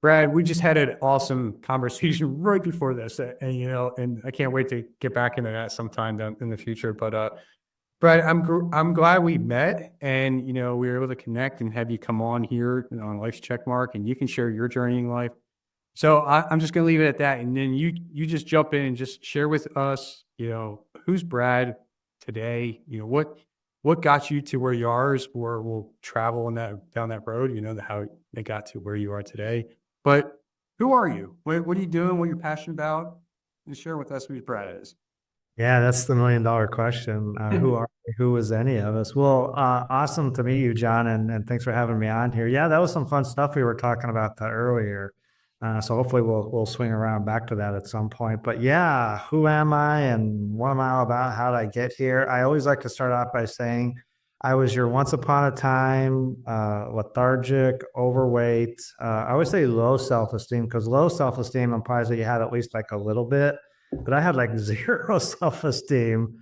Brad, we just had an awesome conversation right before this, and I can't wait to get back into that sometime down in the future. But Brad, I'm glad we met, and we were able to connect and have you come on here on Life's Checkmark, and you can share your journey in life. So I'm just gonna leave it at that, and then you just jump in and just share with us, who's Brad today. What got you to where you are, is where we'll travel down that road. How it got to where you are today. But who are you? What are you doing? What you're passionate about? And share with us who Brad is. Yeah, that's the $1 million question. Who is any of us? Well, awesome to meet you, John, and thanks for having me on here. Yeah, that was some fun stuff we were talking about that earlier. So hopefully we'll swing around back to that at some point. But yeah, who am I and what am I all about? How did I get here? I always like to start off by saying I was your once upon a time lethargic, overweight. I always say low self-esteem because low self-esteem implies that you had at least like a little bit, but I had like zero self-esteem.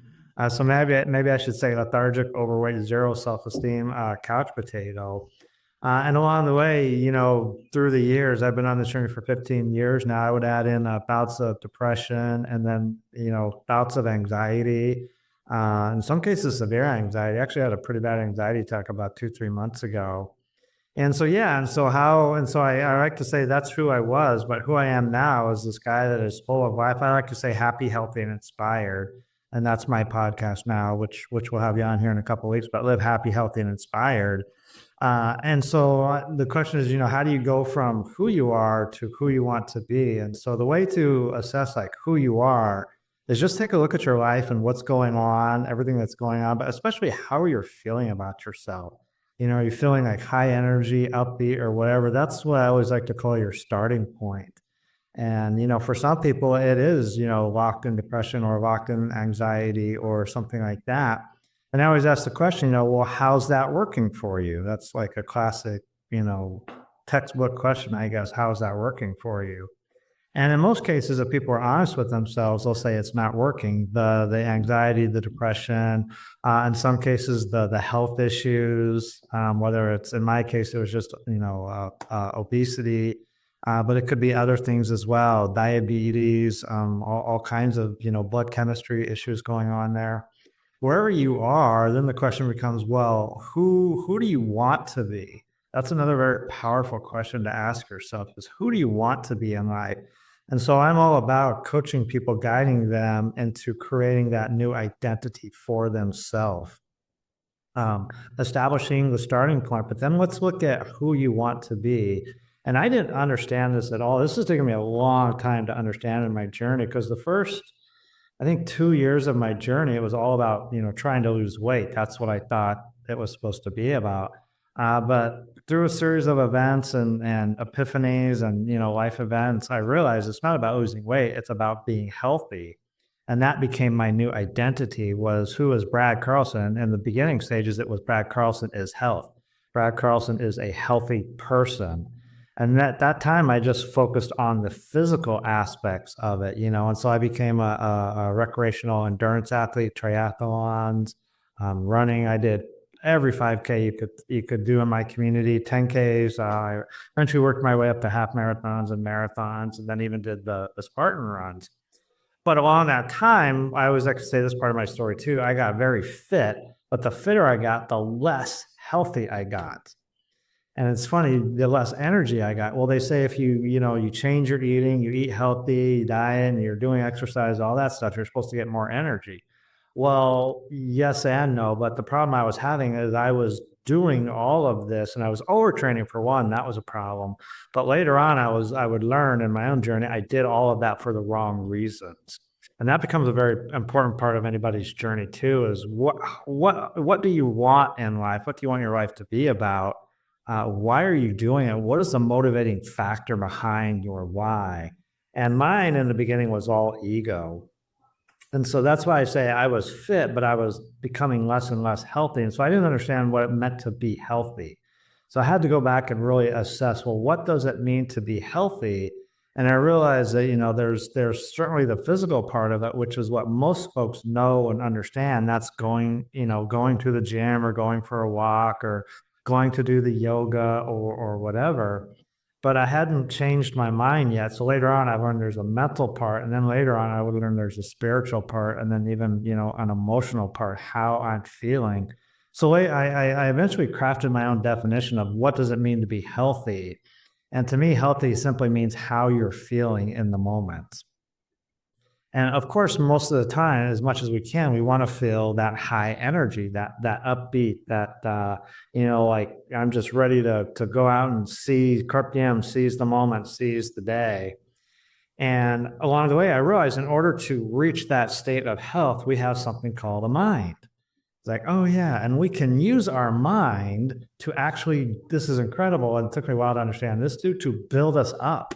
So maybe I should say lethargic, overweight, zero self-esteem, couch potato. And along the way, through the years, I've been on this journey for 15 years now. I would add in bouts of depression and then, bouts of anxiety. In some cases, severe anxiety. I actually had a pretty bad anxiety attack about 2, 3 months ago. And so, yeah, I like to say that's who I was, but who I am now is this guy that is full of life. I like to say happy, healthy, and inspired. And that's my podcast now, which we'll have you on here in a couple of weeks, but live happy, healthy, and inspired. The question is, how do you go from who you are to who you want to be? And so the way to assess like who you are is just take a look at your life and what's going on, everything that's going on, but especially how you're feeling about yourself. Are you feeling like high energy, upbeat, or whatever? That's what I always like to call your starting point. And, for some people, it is, locked in depression or locked in anxiety or something like that. And I always ask the question, well, how's that working for you? That's like a classic, textbook question, I guess. How's that working for you? And in most cases, if people are honest with themselves, they'll say it's not working. The anxiety, the depression, in some cases, the health issues, whether it's in my case, it was just obesity, but it could be other things as well, diabetes, all kinds of blood chemistry issues going on there. Wherever you are, then the question becomes, well, who do you want to be? That's another very powerful question to ask yourself: is who do you want to be in life? And so I'm all about coaching people, guiding them into creating that new identity for themselves, establishing the starting point. But then let's look at who you want to be. And I didn't understand this at all. This has taken me a long time to understand in my journey, because the first, I think, 2 years of my journey, it was all about, trying to lose weight. That's what I thought it was supposed to be about. But through a series of events and epiphanies and, life events, I realized it's not about losing weight. It's about being healthy. And that became my new identity, was who is Brad Carlson. In the beginning stages, it was Brad Carlson is health. Brad Carlson is a healthy person. And at that time, I just focused on the physical aspects of it, and so I became a recreational endurance athlete, triathlons, running. I did every 5K you could do in my community, 10Ks. I eventually worked my way up to half marathons and marathons, and then even did the Spartan runs. But along that time, I always like to say this part of my story too, I got very fit, but the fitter I got, the less healthy I got. And it's funny, the less energy I got. Well, they say if you change your eating, you eat healthy, you diet, and you're doing exercise, all that stuff, you're supposed to get more energy. Well, yes and no, but the problem I was having is I was doing all of this and I was overtraining for one. That was a problem. But later on, I would learn in my own journey, I did all of that for the wrong reasons. And that becomes a very important part of anybody's journey too, is what do you want in life? What do you want your life to be about? Why are you doing it? What is the motivating factor behind your why? And mine in the beginning was all ego. And so that's why I say I was fit, but I was becoming less and less healthy. And so I didn't understand what it meant to be healthy. So I had to go back and really assess, well, what does it mean to be healthy? And I realized that, there's certainly the physical part of it, which is what most folks know and understand. That's going to the gym or going for a walk or going to do the yoga or whatever. but I hadn't changed my mind yet. So later on, I learned there's a mental part, and then later on, I would learn there's a spiritual part, and then even, an emotional part, how I'm feeling. So I eventually crafted my own definition of what does it mean to be healthy. And to me, healthy simply means how you're feeling in the moment. And of course, most of the time, as much as we can, we want to feel that high energy, that upbeat, that like I'm just ready to go out and carpe diem, seize the moment, seize the day. And along the way, I realized in order to reach that state of health, we have something called a mind. It's like, oh yeah, and we can use our mind to actually. This is incredible, and it took me a while to understand this too, to build us up.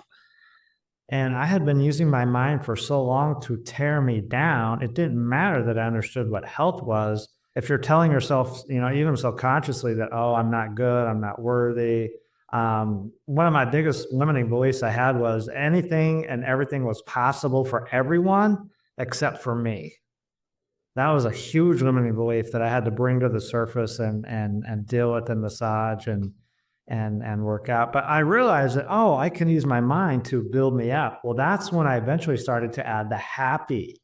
And I had been using my mind for so long to tear me down. It didn't matter that I understood what health was. If you're telling yourself, even subconsciously that, oh, I'm not good, I'm not worthy. One of my biggest limiting beliefs I had was anything and everything was possible for everyone except for me. That was a huge limiting belief that I had to bring to the surface and deal with and massage and work out. But I realized that, oh, I can use my mind to build me up. Well, that's when I eventually started to add the happy,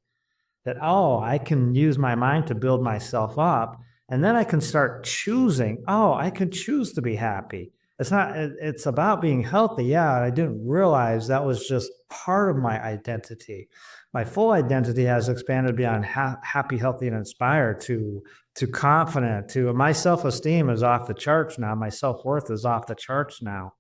that, oh, I can use my mind to build myself up. And then I can start choosing, oh, I can choose to be happy. It's about being healthy. Yeah, I didn't realize that was just part of my identity. My full identity has expanded beyond happy, healthy, and inspired to confident, to my self-esteem is off the charts now. My self-worth is off the charts now.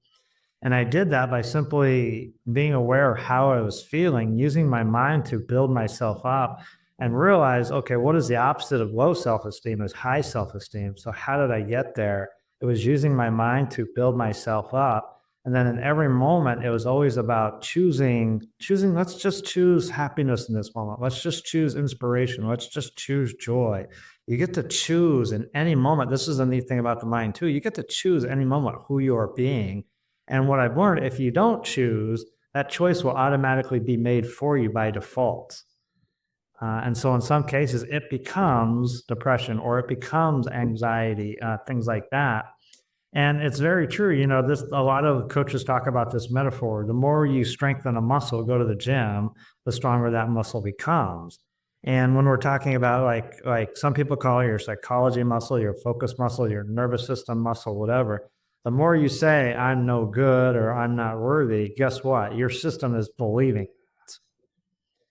And I did that by simply being aware of how I was feeling, using my mind to build myself up and realize, okay, what is the opposite of low self-esteem is high self-esteem. So how did I get there? It was using my mind to build myself up. And then in every moment, it was always about choosing, let's just choose happiness in this moment. Let's just choose inspiration. Let's just choose joy. You get to choose in any moment. This is the neat thing about the mind too. You get to choose any moment who you are being. And what I've learned, if you don't choose, that choice will automatically be made for you by default. And so in some cases, it becomes depression or it becomes anxiety, things like that. And it's very true. A lot of coaches talk about this metaphor. The more you strengthen a muscle, go to the gym, the stronger that muscle becomes. And when we're talking about like some people call it your psychology muscle, your focus muscle, your nervous system muscle, whatever, the more you say, I'm no good or I'm not worthy, guess what? Your system is believing it.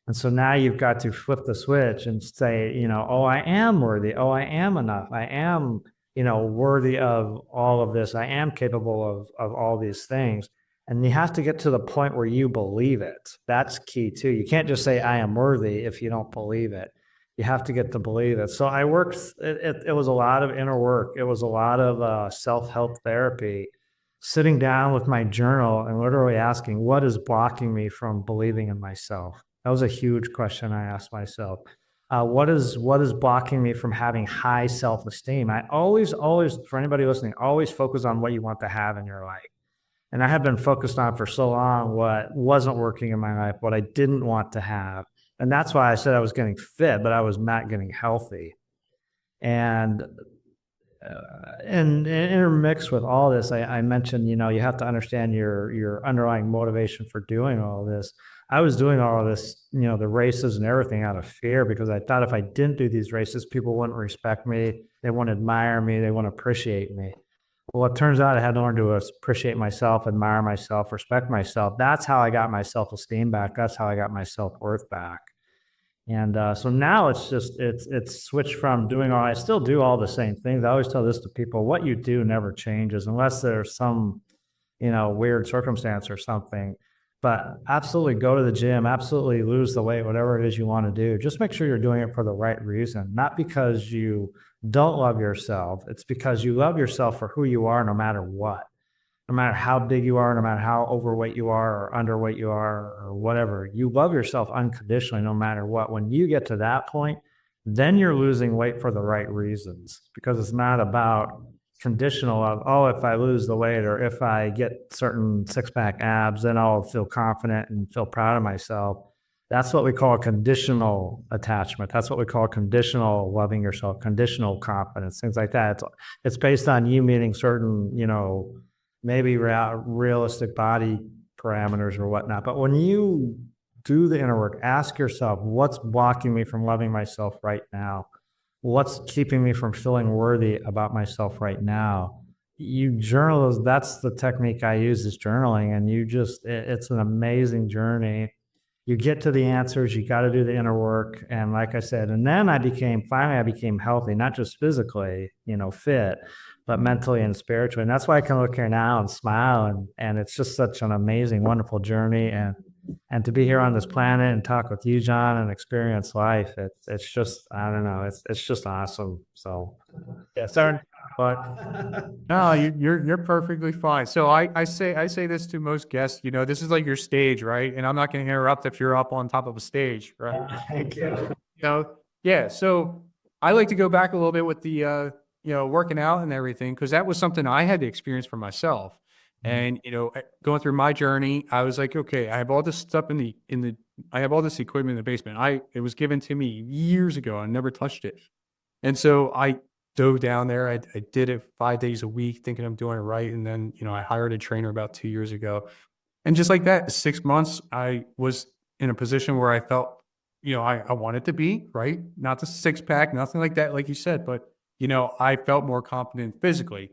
And so now you've got to flip the switch and say, oh, I am worthy. Oh, I am enough. I am, worthy of all of this. I am capable of all these things. And you have to get to the point where you believe it. That's key too. You can't just say, I am worthy if you don't believe it. You have to get to believe it. So I worked, it was a lot of inner work. It was a lot of self-help therapy, sitting down with my journal and literally asking, what is blocking me from believing in myself? That was a huge question I asked myself. What is blocking me from having high self-esteem? I always, for anybody listening, always focus on what you want to have in your life. And I have been focused on for so long what wasn't working in my life, what I didn't want to have. And that's why I said I was getting fit, but I was not getting healthy. And intermixed with all this, I mentioned, you have to understand your underlying motivation for doing all this. I was doing all of this, the races and everything out of fear because I thought if I didn't do these races, people wouldn't respect me. They wouldn't admire me. They wouldn't appreciate me. Well, it turns out I had to learn to appreciate myself, admire myself, respect myself. That's how I got my self-esteem back. That's how I got my self-worth back. And so now it's switched from I still do all the same things. I always tell this to people, what you do never changes unless there's some, weird circumstance or something. But absolutely go to the gym, absolutely lose the weight, whatever it is you want to do. Just make sure you're doing it for the right reason, not because you don't love yourself. It's because you love yourself for who you are no matter what. No matter how big you are, no matter how overweight you are or underweight you are or whatever, you love yourself unconditionally no matter what. When you get to that point, then you're losing weight for the right reasons because it's not about conditional of, oh, if I lose the weight or if I get certain six-pack abs, then I'll feel confident and feel proud of myself. That's what we call conditional attachment. That's what we call conditional loving yourself, conditional confidence, things like that. It's based on you meeting certain, maybe realistic body parameters or whatnot. But when you do the inner work, ask yourself, what's blocking me from loving myself right now? What's keeping me from feeling worthy about myself right now? You journal, that's the technique I use is journaling. And it's an amazing journey. You get to the answers, you got to do the inner work. And like I said, and then finally, I became healthy, not just physically, fit, but mentally and spiritually. And that's why I can look here now and smile. And it's just such an amazing, wonderful journey. And to be here on this planet and talk with you, John, and experience life, it's just, I don't know, it's just awesome. So yeah, sorry, but No, you're perfectly fine. So I say this to most guests, this is like your stage, right? And I'm not going to interrupt if you're up on top of a stage, right? thank you. Yeah. So I like to go back a little bit with the working out and everything, because that was something I had to experience for myself. And going through my journey, I was like, okay, I have all this stuff I have all this equipment in the basement. It was given to me years ago. I never touched it. And so I dove down there. I did it 5 days a week, thinking I'm doing it right. And then, I hired a trainer about 2 years ago. And just like that, 6 months, I was in a position where I felt, I wanted to be, right? Not the six pack, nothing like that, like you said, but, I felt more confident physically.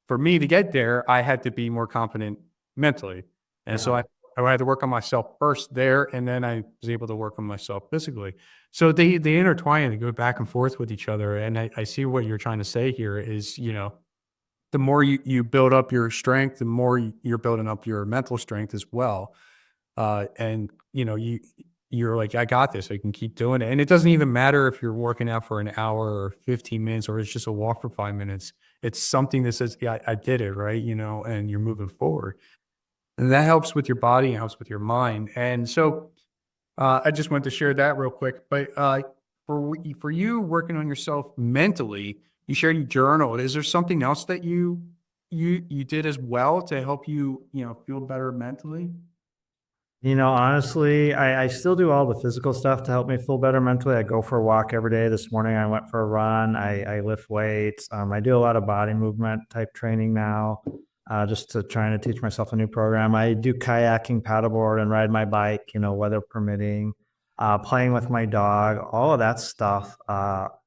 For me to get there, I had to be more confident mentally. And so I had to work on myself first there, and then I was able to work on myself physically. So they intertwine and go back and forth with each other. And I see what you're trying to say here is, the more you build up your strength, the more you're building up your mental strength as well. And you're like, I got this. I can keep doing it. And it doesn't even matter if you're working out for an hour or 15 minutes, or it's just a walk for 5 minutes. It's something that says, yeah, I did it, right? And you're moving forward. And that helps with your body and helps with your mind. And so I just wanted to share that real quick. But for you working on yourself mentally, you shared you journal. Is there something else that you did as well to help you, feel better mentally? Honestly, I still do all the physical stuff to help me feel better mentally. I go for a walk every day. This morning I went for a run. I lift weights. I do a lot of body movement type training now, just to trying to teach myself a new program. I do kayaking, paddleboard, and ride my bike, weather permitting, playing with my dog. All of that stuff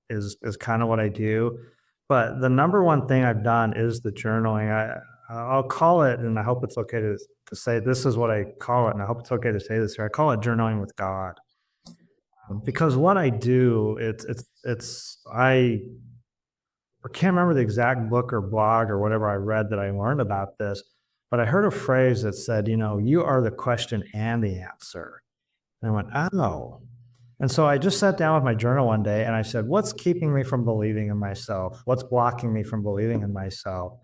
is kind of what I do. But the number one thing I've done is the journaling. I'll call it, and I hope it's okay to say this is what I call it, and I hope it's okay to say this here. I call it journaling with God, because what I do, I can't remember the exact book or blog or whatever I read that I learned about this, but I heard a phrase that said, you are the question and the answer. And I went, oh. And so I just sat down with my journal one day and I said, what's keeping me from believing in myself? What's blocking me from believing in myself?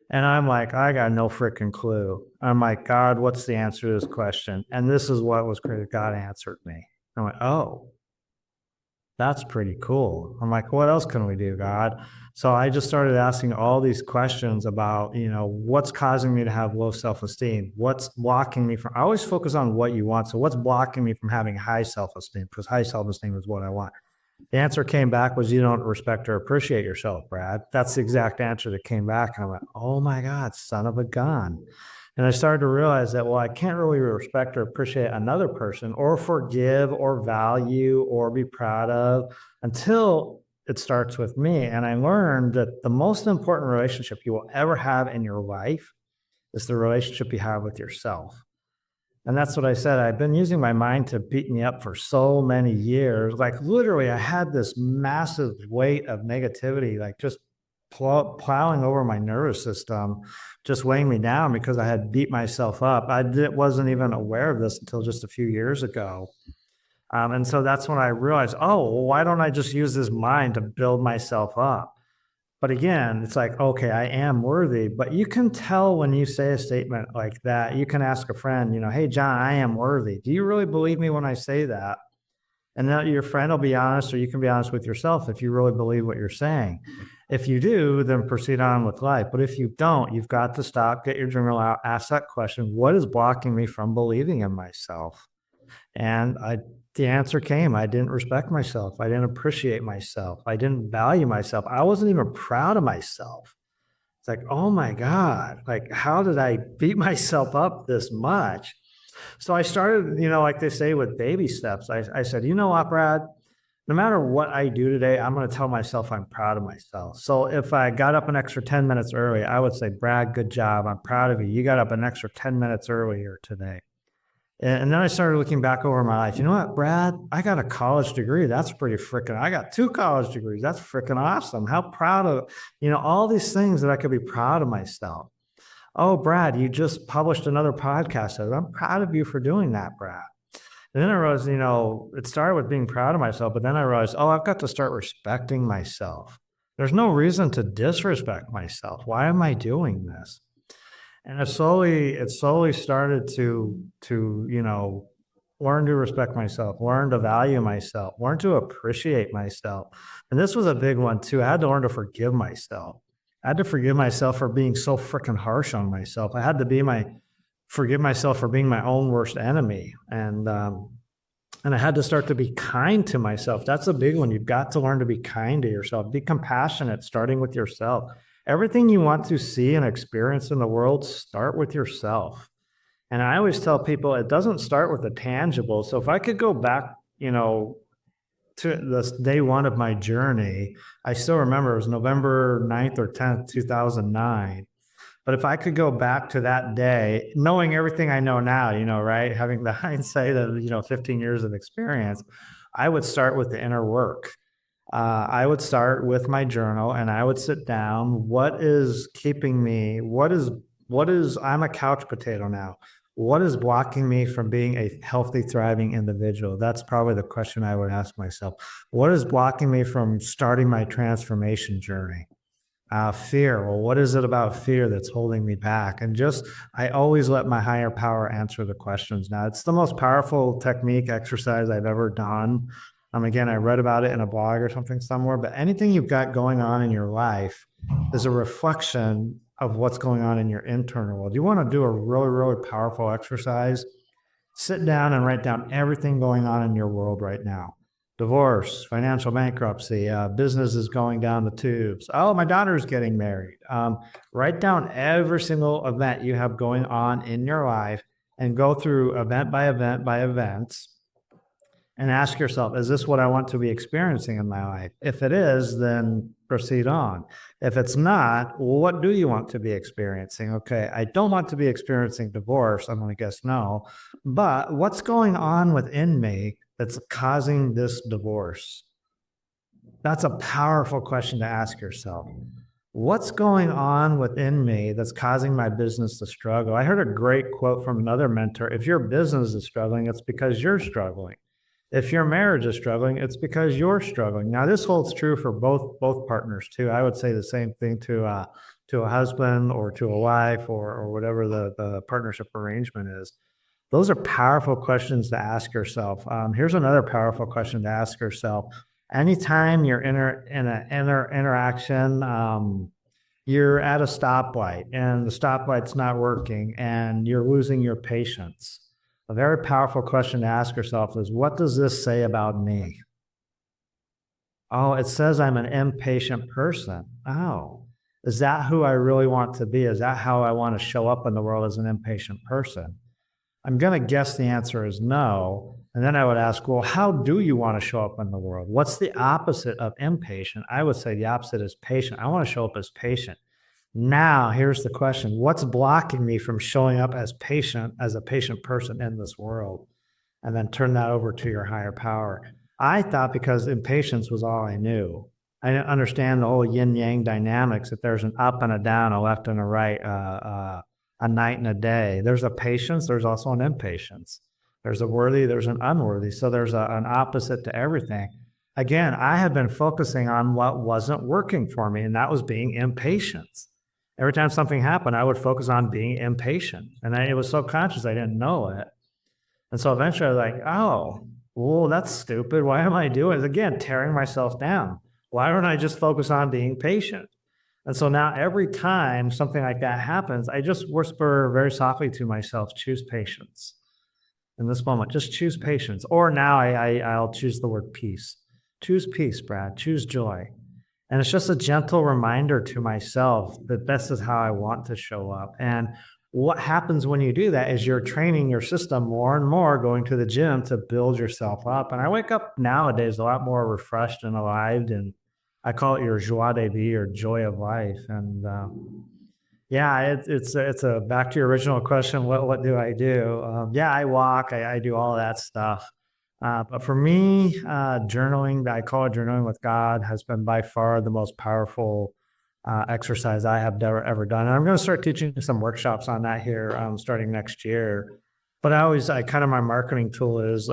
And I'm like, I got no freaking clue. I'm like, God, what's the answer to this question? And this is what was created. God answered me. I went, oh, that's pretty cool. I'm like, what else can we do, God? So I just started asking all these questions about, what's causing me to have low self-esteem? What's blocking me from, I always focus on what you want. So what's blocking me from having high self-esteem? Because high self-esteem is what I want. The answer came back was you don't respect or appreciate yourself, Brad. That's the exact answer that came back. And I went, oh my God, son of a gun. And I started to realize that, well, I can't really respect or appreciate another person or forgive or value or be proud of until it starts with me. And I learned that the most important relationship you will ever have in your life is the relationship you have with yourself. And that's what I said. I've been using my mind to beat me up for so many years. Like literally, I had this massive weight of negativity, like just plowing over my nervous system, just weighing me down because I had beat myself up. Wasn't even aware of this until just a few years ago. And so that's when I realized, oh, well, why don't I just use this mind to build myself up? But again, it's like, okay, I am worthy, but you can tell when you say a statement like that. You can ask a friend, hey, John, I am worthy. Do you really believe me when I say that? And then your friend will be honest, or you can be honest with yourself if you really believe what you're saying. If you do, then proceed on with life. But if you don't, you've got to stop, get your journal out, ask that question: what is blocking me from believing in myself? And the answer came. I didn't respect myself. I didn't appreciate myself. I didn't value myself. I wasn't even proud of myself. It's like, oh my God, like, how did I beat myself up this much? So I started, like they say, with baby steps. I said, you know what, Brad? No matter what I do today, I'm going to tell myself I'm proud of myself. So if I got up an extra 10 minutes early, I would say, Brad, good job. I'm proud of you. You got up an extra 10 minutes earlier today. And then I started looking back over my life. You know what, Brad? I got a college degree. That's pretty freaking. I got 2 college degrees. That's freaking awesome. How proud of, all these things that I could be proud of myself. Oh, Brad, you just published another podcast. I'm proud of you for doing that, Brad. And then I realized, it started with being proud of myself, but then I realized, oh, I've got to start respecting myself. There's no reason to disrespect myself. Why am I doing this? And it slowly started to learn to respect myself, learn to value myself, learn to appreciate myself. And this was a big one too. I had to learn to forgive myself. I had to forgive myself for being so freaking harsh on myself. I had to forgive myself for being my own worst enemy. And I had to start to be kind to myself. That's a big one. You've got to learn to be kind to yourself. Be compassionate, starting with yourself. Everything you want to see and experience in the world, start with yourself. And I always tell people it doesn't start with the tangible. So if I could go back, to this day one of my journey, I still remember it was November 9th or 10th, 2009. But if I could go back to that day, knowing everything I know now, right, having the hindsight of, 15 years of experience, I would start with the inner work. I would start with my journal and I would sit down. What is keeping me? I'm a couch potato now. What is blocking me from being a healthy, thriving individual? That's probably the question I would ask myself. What is blocking me from starting my transformation journey? Fear. Well, what is it about fear that's holding me back? And I always let my higher power answer the questions. Now, it's the most powerful technique exercise I've ever done. Again, I read about it in a blog or something somewhere, but anything you've got going on in your life is a reflection of what's going on in your internal world. You want to do a really, really powerful exercise? Sit down and write down everything going on in your world right now. Divorce, financial bankruptcy, business is going down the tubes. Oh, my daughter's getting married. Write down every single event you have going on in your life and go through event by event by events and ask yourself, is this what I want to be experiencing in my life? If it is, then proceed on. If it's not, well, what do you want to be experiencing? Okay, I don't want to be experiencing divorce. I'm going to guess no. But what's going on within me that's causing this divorce? That's a powerful question to ask yourself. What's going on within me that's causing my business to struggle? I heard a great quote from another mentor. If your business is struggling, it's because you're struggling. If your marriage is struggling, it's because you're struggling. Now, this holds true for both partners too. I would say the same thing to a husband or to a wife or whatever the partnership arrangement is. Those are powerful questions to ask yourself. Here's another powerful question to ask yourself. Anytime you're in an interaction, you're at a stoplight and the stoplight's not working and you're losing your patience. A very powerful question to ask yourself is, what does this say about me? Oh, it says I'm an impatient person. Oh, is that who I really want to be? Is that how I want to show up in the world, as an impatient person? I'm going to guess the answer is no. And then I would ask, well, how do you want to show up in the world? What's the opposite of impatient? I would say the opposite is patient. I want to show up as patient. Now, here's the question. What's blocking me from showing up as a patient person in this world? And then turn that over to your higher power. I thought because impatience was all I knew. I didn't understand the whole yin yang dynamics, that there's an up and a down, a left and a right, a night and a day. There's a patience, there's also an impatience. There's a worthy, there's an unworthy. So there's an opposite to everything. Again, I had been focusing on what wasn't working for me, and that was being impatient. Every time something happened, I would focus on being impatient. And it was so conscious I didn't know it. And so eventually I was like, oh, well, that's stupid. Why am I doing it? Again, tearing myself down. Why don't I just focus on being patient? And so now every time something like that happens, I just whisper very softly to myself, choose patience. In this moment, just choose patience. Or now I'll choose the word peace. Choose peace, Brad. Choose joy. And it's just a gentle reminder to myself that this is how I want to show up. And what happens when you do that is you're training your system more and more, going to the gym to build yourself up. And I wake up nowadays a lot more refreshed and alive. And I call it your joie de vivre or joy of life. And yeah, it's a back to your original question. What do I do? Yeah, I walk. I do all of that stuff. But for me, journaling, I call it journaling with God, has been by far the most powerful exercise I have ever done. And I'm going to start teaching some workshops on that here starting next year. But I kind of my marketing tool is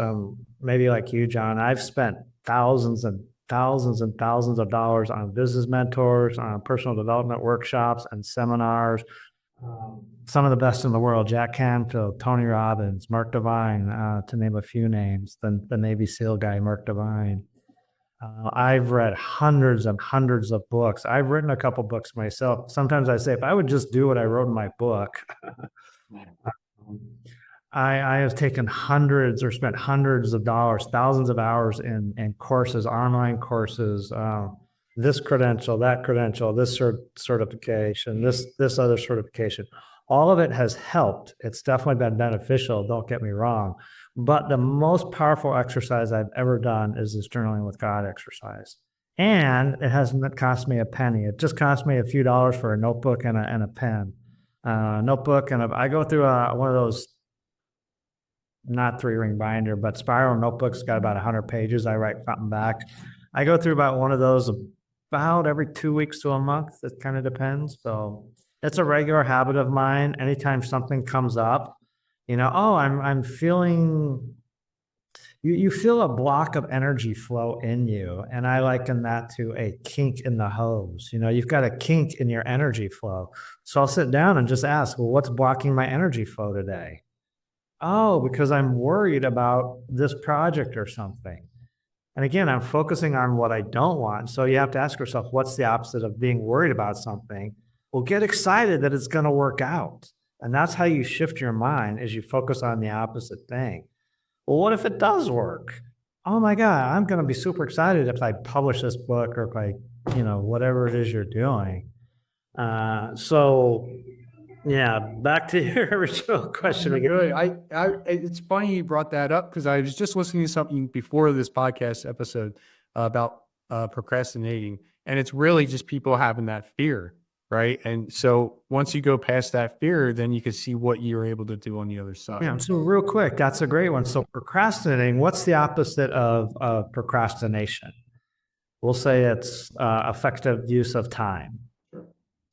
maybe like you, John. I've spent thousands and thousands and thousands of dollars on business mentors, on personal development workshops and seminars. Some of the best in the world: Jack Canfield, Tony Robbins, Mark Divine, to name a few names. The Navy SEAL guy, Mark Divine. I've read hundreds and hundreds of books. I've written a couple books myself. Sometimes I say, if I would just do what I wrote in my book, I have taken hundreds or spent hundreds of dollars, thousands of hours in courses, online courses, this credential, that credential, this certification, this other certification. All of it has helped. It's definitely been beneficial. Don't get me wrong. But the most powerful exercise I've ever done is this journaling with God exercise. And it hasn't cost me a penny. It just cost me a few dollars for a notebook and a pen. Notebook, and I go through one of those, not 3-ring binder, but spiral notebooks, got about 100 pages. I write something back. I go through about one of those about every 2 weeks to a month. It kind of depends. So it's a regular habit of mine. Anytime something comes up, oh, I'm feeling, you feel a block of energy flow in you. And I liken that to a kink in the hose. You've got a kink in your energy flow. So I'll sit down and just ask, well, what's blocking my energy flow today? Oh, because I'm worried about this project or something. And again, I'm focusing on what I don't want. So you have to ask yourself, what's the opposite of being worried about something? Well, get excited that it's going to work out. And that's how you shift your mind, is you focus on the opposite thing. Well, what if it does work? Oh my God, I'm going to be super excited if I publish this book, or if I, whatever it is you're doing. So yeah, back to your original question again. Good. It's funny you brought that up, because I was just listening to something before this podcast episode about procrastinating, and it's really just people having that fear, right? And so once you go past that fear, then you can see what you're able to do on the other side. Yeah, so real quick, that's a great one. So procrastinating, what's the opposite of procrastination? We'll say it's effective use of time.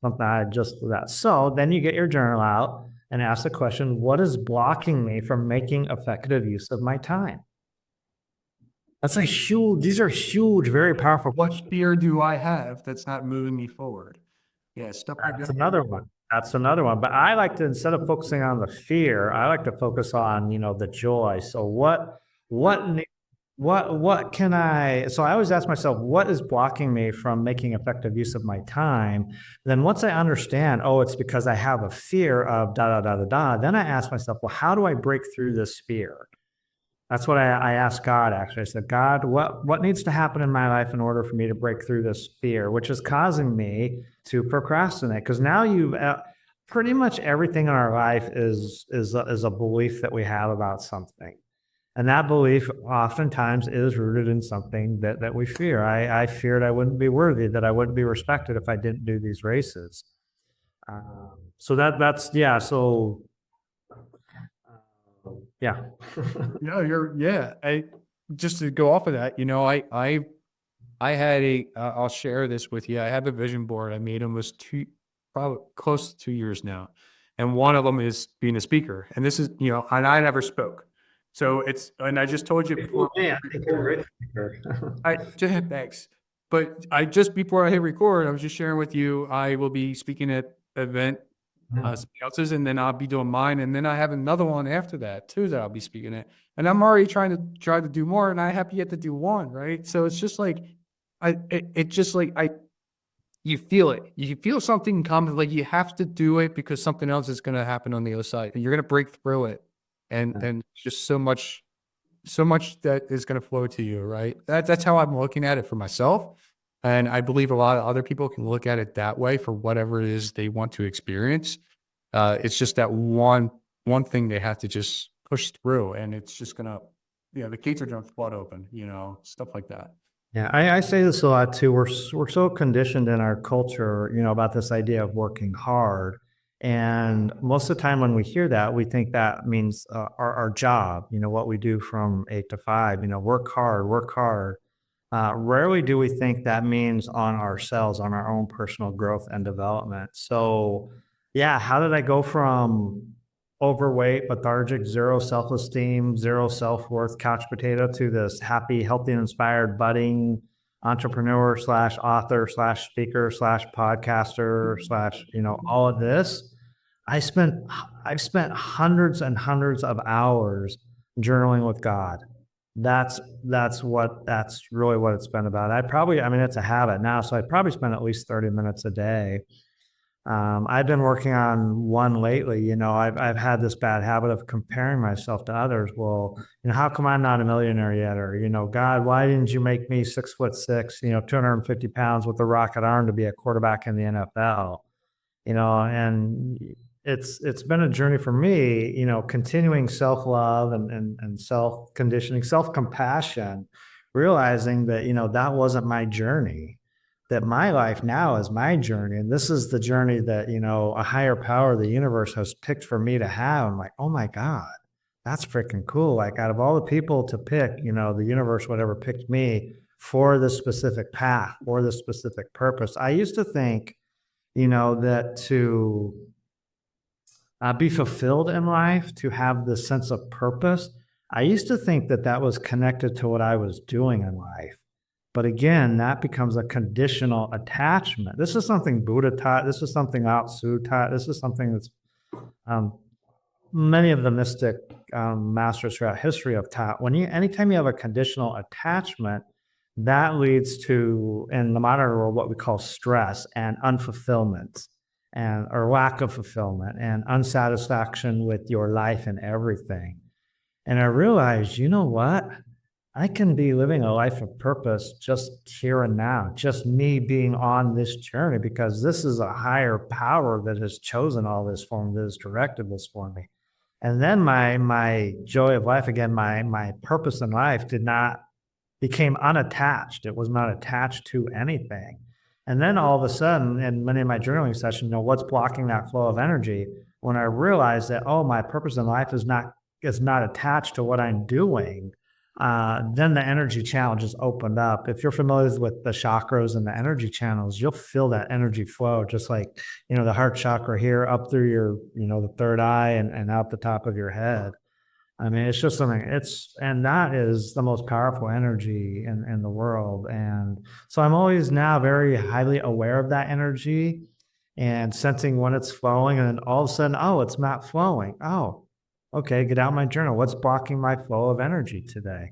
Something I just that. So then you get your journal out and ask the question, what is blocking me from making effective use of my time? These are huge, very powerful. What fear do I have that's not moving me forward? Yeah, stuff like That's that. another one. That's another one. But I like to, instead of focusing on the fear, I like to focus on, the joy. So what can so I always ask myself, what is blocking me from making effective use of my time? Then once I understand, oh, it's because I have a fear of da, da, da, da, da, then I ask myself, well, how do I break through this fear? That's what I asked God, actually. I said, God, what needs to happen in my life in order for me to break through this fear, which is causing me to procrastinate? Because now pretty much everything in our life is a belief that we have about something. And that belief oftentimes is rooted in something that we fear. I feared I wouldn't be worthy, that I wouldn't be respected if I didn't do these races. So yeah. So yeah. Yeah. Just to go off of that, I had I'll share this with you. I have a vision board. I made almost probably close to 2 years now. And one of them is being a speaker. And this is, and I never spoke. So and I just told you before. I think you're a great speaker. Thanks. But before I hit record, I was just sharing with you, I will be speaking at event somebody else's, and then I'll be doing mine. And then I have another one after that too, that I'll be speaking at. And I'm already trying to do more, and I have yet to do one, right? So it's just like, you feel it. You feel something coming, like you have to do it because something else is going to happen on the other side. And you're going to break through it. And just so much that is going to flow to you, right? That's how I'm looking at it for myself. And I believe a lot of other people can look at it that way for whatever it is they want to experience. It's just that one thing they have to just push through, and it's just gonna, the gates are gonna flood open, stuff like that. Yeah, I say this a lot too. We're so conditioned in our culture, about this idea of working hard, and most of the time when we hear that, we think that means our job. What we do from 8 to 5. Work hard, work hard. Rarely do we think that means on ourselves, on our own personal growth and development. So, yeah, how did I go from overweight, lethargic, zero self esteem, zero self worth, couch potato to this happy, healthy, and inspired, budding entrepreneur slash author slash speaker slash podcaster slash, all of this? I spent, I've spent hundreds and hundreds of hours journaling with God. That's really what it's been about. I mean, it's a habit now, so I probably spend at least 30 minutes a day. I've been working on one lately. I've had this bad habit of comparing myself to others. Well, how come I'm not a millionaire yet? Or, God, why didn't you make me 6'6", 250 pounds with a rocket arm to be a quarterback in the NFL? And it's been a journey for me, continuing self-love and self-conditioning, self-compassion, realizing that, that wasn't my journey, that my life now is my journey. And this is the journey that, a higher power of the universe has picked for me to have. I'm like, oh my God, that's freaking cool. Like out of all the people to pick, the universe, whatever, picked me for this specific path, for this specific purpose. I used to think, that to be fulfilled in life, to have this sense of purpose, I used to think that that was connected to what I was doing in life. But again, that becomes a conditional attachment. This is something Buddha taught. This is something Lao Tzu taught. This is something that's um, many of the mystic masters throughout history have taught. Anytime you have a conditional attachment, that leads to, in the modern world, what we call stress and unfulfillment, and or lack of fulfillment and unsatisfaction with your life and everything. And I realized, you know what? I can be living a life of purpose just here and now, just me being on this journey, because this is a higher power that has chosen all this for me, that has directed this for me. And then my joy of life again, my purpose in life became unattached. It was not attached to anything. And then all of a sudden, in many of my journaling sessions, what's blocking that flow of energy? When I realized that, oh, my purpose in life is not attached to what I'm doing, then the energy channel just opened up. If you're familiar with the chakras and the energy channels, you'll feel that energy flow, just like, the heart chakra here up through your, the third eye and out the top of your head. I mean, it's just something, and that is the most powerful energy in the world. And so I'm always now very highly aware of that energy and sensing when it's flowing. And then all of a sudden, oh, it's not flowing. Oh, okay, get out my journal. What's blocking my flow of energy today?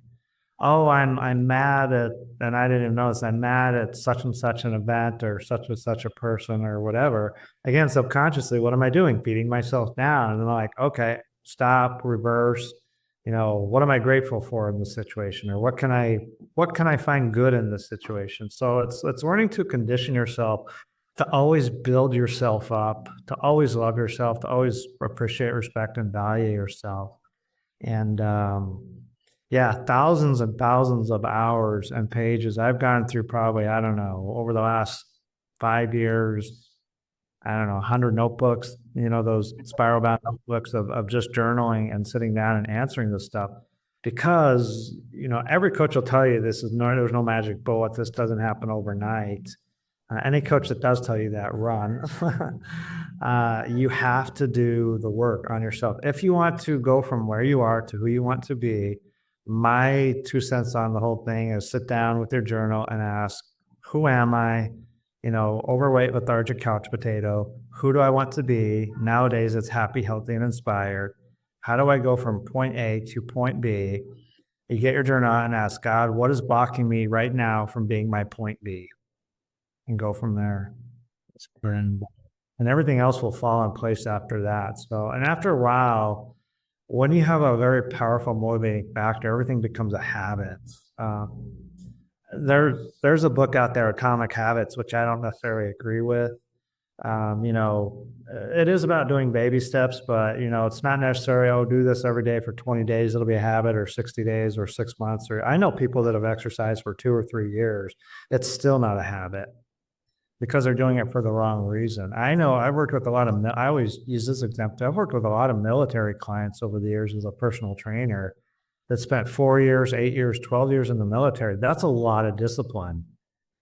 Oh, I'm mad at, and I didn't even notice, I'm mad at such and such an event or such and such a person or whatever. Again, subconsciously, what am I doing? Beating myself down. And I'm like, okay, stop, reverse. What am I grateful for in this situation? Or what can I find good in this situation? So it's learning to condition yourself to always build yourself up, to always love yourself, to always appreciate, respect, and value yourself. And yeah, thousands and thousands of hours and pages. I've gone through probably, I don't know, over the last 5 years, I don't know, 100 notebooks, those spiral bound notebooks of just journaling and sitting down and answering this stuff. Because, every coach will tell you there's no magic bullet. This doesn't happen overnight. Any coach that does tell you that, run. You have to do the work on yourself. If you want to go from where you are to who you want to be, my 2 cents on the whole thing is sit down with your journal and ask, who am I? Overweight, lethargic, couch potato. Who do I want to be? Nowadays, it's happy, healthy, and inspired. How do I go from point A to point B? You get your journal out and ask God, what is blocking me right now from being my point B? And go from there. And everything else will fall in place after that. So, and after a while, when you have a very powerful motivating factor, everything becomes a habit. there's a book out there, Atomic Habits, which I don't necessarily agree with. It is about doing baby steps, but it's not necessarily, oh, do this every day for 20 days, it'll be a habit, or 60 days, or 6 months. Or I know people that have exercised for 2 or 3 years. It's still not a habit because they're doing it for the wrong reason. I know I've worked with a lot of, I always use this example. I've worked with a lot of military clients over the years as a personal trainer that spent 4 years, 8 years, 12 years in the military. That's a lot of discipline.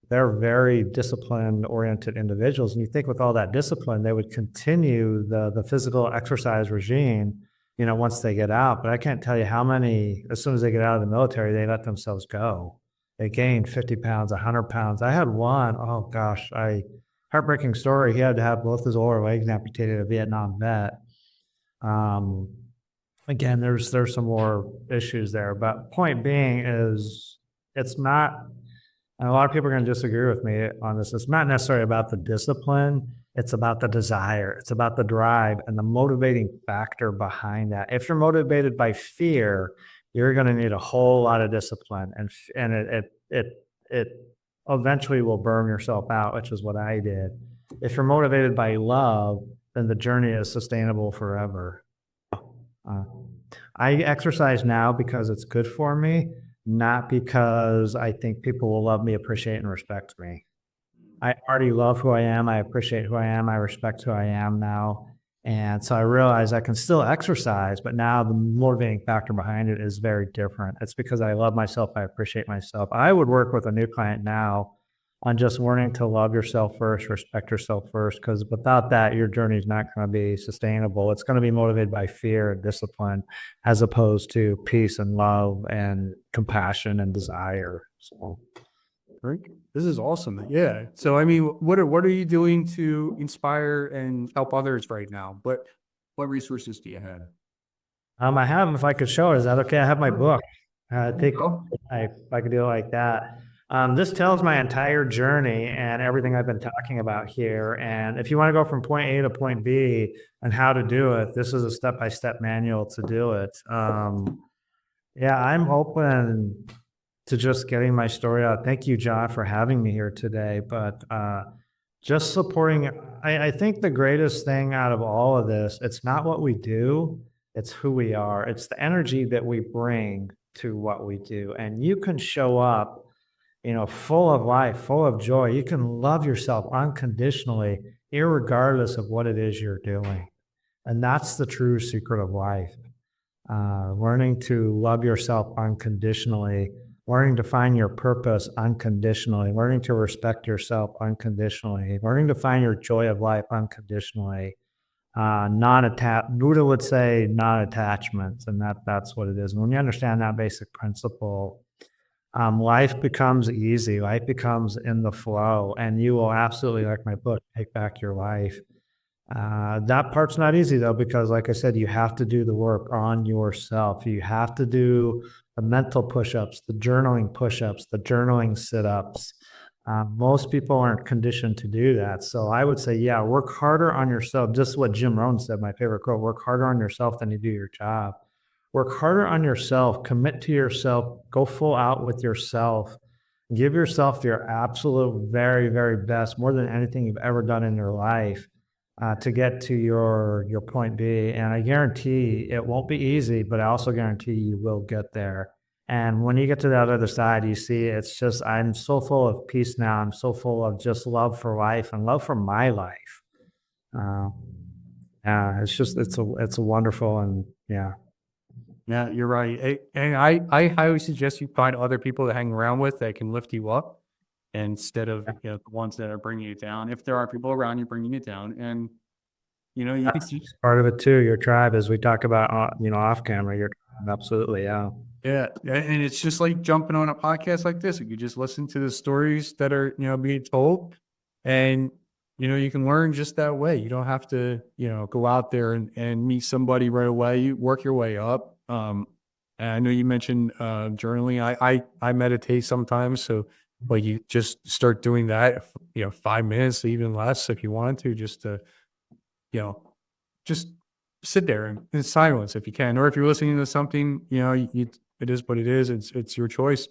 They're very discipline oriented individuals. And you think with all that discipline, they would continue the physical exercise regime, once they get out. But I can't tell you how many, as soon as they get out of the military, they let themselves go. They gained 50 pounds, 100 pounds. I had one, oh gosh, heartbreaking story. He had to have both his lower legs amputated, a Vietnam vet. Um, Again, there's some more issues there. But point being is it's not, and a lot of people are going to disagree with me on this. It's not necessarily about the discipline. It's about the desire. It's about the drive and the motivating factor behind that. If you're motivated by fear, you're going to need a whole lot of discipline, and it eventually will burn yourself out, which is what I did. If you're motivated by love, then the journey is sustainable forever. Uh, I exercise now because it's good for me, not because I think people will love me, appreciate, and respect me. I already love who I am. I appreciate who I am. I respect who I am now. And so I realize I can still exercise, but now the motivating factor behind it is very different. It's because I love myself. I appreciate myself. I would work with a new client now on just learning to love yourself first, respect yourself first, because without that, your journey is not going to be sustainable. It's going to be motivated by fear and discipline as opposed to peace and love and compassion and desire. So. Right. This is awesome. Yeah. So, I mean, what are you doing to inspire and help others right now? What resources do you have? I have, if I could show it, is that okay? I have my book. Take, Oh, if I could do it like that. This tells my entire journey and everything I've been talking about here. And if you want to go from point A to point B and how to do it, this is a step-by-step manual to do it. Yeah, I'm open to just getting my story out. Thank you, John, for having me here today. But just supporting, I think the greatest thing out of all of this, it's not what we do, it's who we are. It's the energy that we bring to what we do. And you can show up, full of life, full of joy. You can love yourself unconditionally, irregardless of what it is you're doing. And that's the true secret of life. Learning to love yourself unconditionally, learning to find your purpose unconditionally, learning to respect yourself unconditionally, learning to find your joy of life unconditionally. Buddha would say non-attachments, and that's what it is. And when you understand that basic principle, life becomes easy. Life becomes in the flow, and you will absolutely, like my book, take back your life. That part's not easy though, because like I said, you have to do the work on yourself. You have to do the mental push-ups, the journaling sit-ups. Most people aren't conditioned to do that. So I would say, yeah, work harder on yourself. Just what Jim Rohn said, my favorite quote, work harder on yourself than you do your job. Work harder on yourself, commit to yourself, go full out with yourself. Give yourself your absolute very, very best, more than anything you've ever done in your life to get to your point B. And I guarantee it won't be easy, but I also guarantee you will get there. And when you get to that other side, you see it's just, I'm so full of peace now. I'm so full of just love for life and love for my life. Uh, yeah, it's a wonderful, and yeah. yeah, you're right. And I highly suggest you find other people to hang around with that can lift you up instead of the ones that are bringing you down. If there are people around you bringing you down, and you can That's part of it too. Your tribe, as we talk about, off camera, your tribe, absolutely. Yeah. yeah, and it's just like jumping on a podcast like this. You just listen to the stories that are being told, and you can learn just that way. You don't have to go out there and meet somebody right away. You work your way up. And I know you mentioned journaling. I meditate sometimes, so but you just start doing that. 5 minutes, even less, if you wanted to, just to you know just sit there in silence if you can, or if you're listening to something, it is what it is. It's your choice.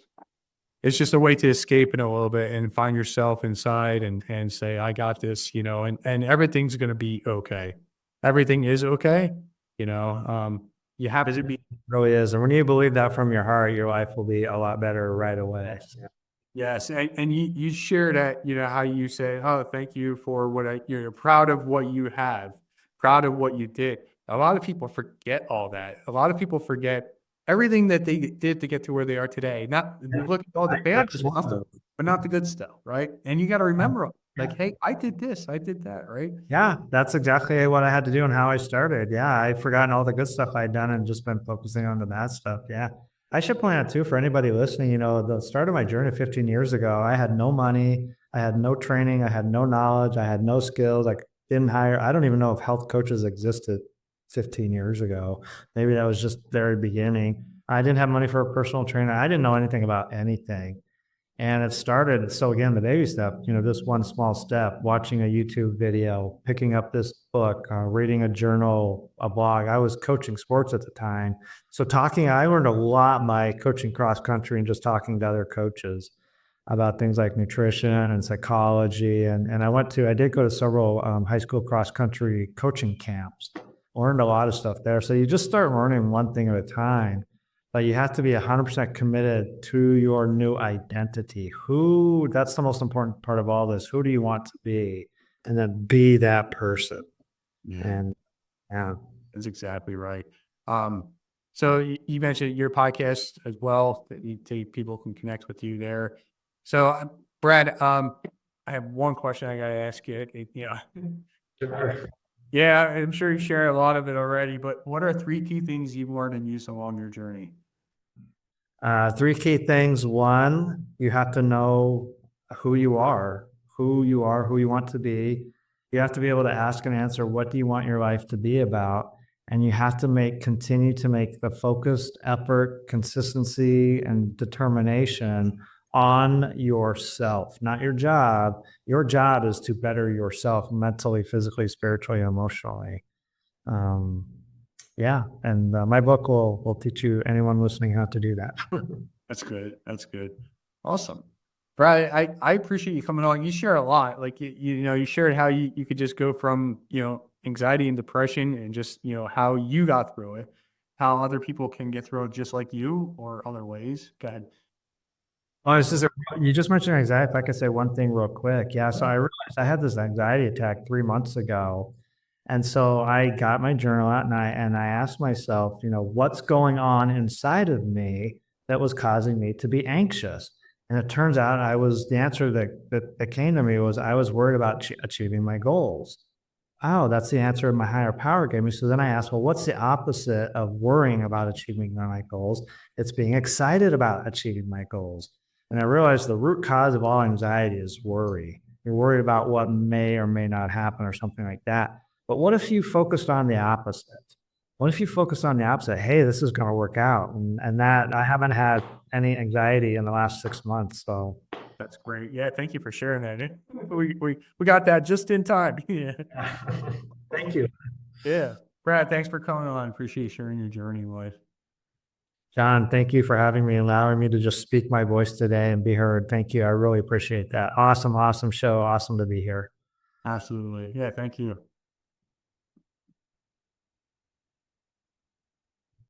it's just a way to escape in a little bit and find yourself inside and say, I got this, and everything's going to be okay. Everything is okay. You have to be. It really is. And when you believe that from your heart, your life will be a lot better right away. Yes, and you share that, how you say, "Oh, thank you for what you're proud of what you have, proud of what you did." A lot of people forget all that. A lot of people forget everything that they did to get to where they are today. Not they look at all the bad stuff, but not the good stuff, right? And you got to remember, like, hey, I did this, I did that, right? Yeah, that's exactly what I had to do and how I started. Yeah, I'd forgotten all the good stuff I'd done and just been focusing on the bad stuff. Yeah. I should point out too for anybody listening, the start of my journey 15 years ago, I had no money, I had no training, I had no knowledge, I had no skills. I didn't hire, I don't even know if health coaches existed 15 years ago. Maybe that was just very beginning. I didn't have money for a personal trainer. I didn't know anything about anything. And it started, so again, the baby step, this one small step, watching a YouTube video, picking up this book, reading a journal, a blog. I was coaching sports at the time. So I learned a lot by coaching cross country and just talking to other coaches about things like nutrition and psychology. And I did go to several high school cross country coaching camps, learned a lot of stuff there. So you just start learning one thing at a time. But you have to be 100% committed to your new identity. That's the most important part of all this. Who do you want to be? And then be that person. Yeah. And yeah. That's exactly right. So you mentioned your podcast as well, that people can connect with you there. So, Brad, I have one question I got to ask you. Yeah, I'm sure you share a lot of it already, but what are 3 key things you've learned and used along your journey? 3 key things. One, you have to know who you are, who you want to be. You have to be able to ask and answer, what do you want your life to be about? And you have to continue to make the focused effort, consistency, and determination on yourself, not your job. Your job is to better yourself mentally, physically, spiritually, emotionally. Um, yeah, and my book will teach anyone listening how to do that. That's good. That's good. Awesome. Brad, I appreciate you coming on. You share a lot. Like you shared how you could just go from, anxiety and depression and just, how you got through it, how other people can get through it just like you or other ways. Go ahead. Oh, you just mentioned anxiety. If I could say one thing real quick. Yeah. So I realized I had this anxiety attack 3 months ago. And so I got my journal out and I asked myself, what's going on inside of me that was causing me to be anxious? And it turns out the answer that came to me was I was worried about achieving my goals. Oh, that's the answer my higher power gave me. So then I asked, well, what's the opposite of worrying about achieving my goals? It's being excited about achieving my goals. And I realized the root cause of all anxiety is worry. You're worried about what may or may not happen or something like that. But what if you focused on the opposite? What if you focused on the opposite? Hey, this is going to work out. And that I haven't had any anxiety in the last 6 months. So That's great. Yeah, thank you for sharing that. We got that just in time. Yeah. thank you. Yeah. Brad, thanks for coming on. Appreciate sharing your journey in life. John, thank you for having me, allowing me to just speak my voice today and be heard. Thank you. I really appreciate that. Awesome, awesome show. Awesome to be here. Absolutely. Yeah, thank you.